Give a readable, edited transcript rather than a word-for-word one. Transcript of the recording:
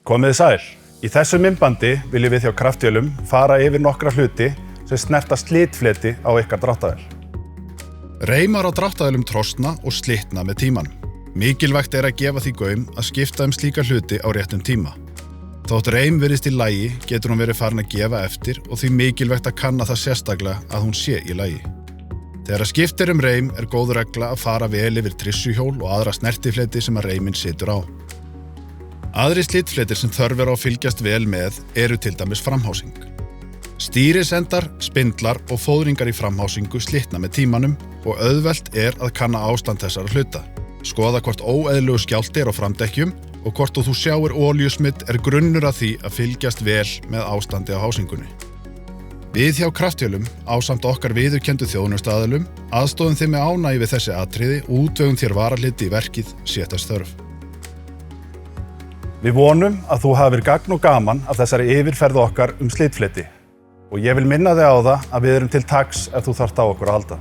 Komið sæl. Í þessu myndbandi viljum við hjá Kraftvélum fara yfir nokkra hluti sem snerta slitfleti á ykkar dráttarvél. Reimar á dráttarvélum trosna og slitna með tímanum. Mikilvægt að gefa því gaum að skipta slíka hluti á réttum tíma. Þótt reim virðist í lagi getur hún verið farin að gefa eftir og því mikilvægt að kanna það sérstaklega að hún sé í lagi. Þegar skipt reim góð regla að fara vel yfir tryssuhjól og aðra snertifleti sem að reiminn situr á. Aðri slitfletir sem þörf á að fylgjast vel með eru til dæmis framhásing. Stýrisendar, spindlar og fóðringar í framhásingu slitna með tímanum og auðvelt að kanna ástand þessara hluta. Skoða hvort óeðlilegur skjálfti á framdekkjum og hvort þú sjáir olíusmydd grunnur að því að fylgjast vel með ástandi á hásingunni. Við hjá Kraftvélum, ásamt okkar viðurkenndu þjónustuaðilum, aðstoðum þið með ánægju við þessi atriði og útvegum þér varahluti í verkið sé þess þörf. Við vonum að þú hafir gagn og gaman af þessari yfirferð okkar slitfleti og ég vil minna þig á það að við erum til taks ef þú þarft á okkur að halda.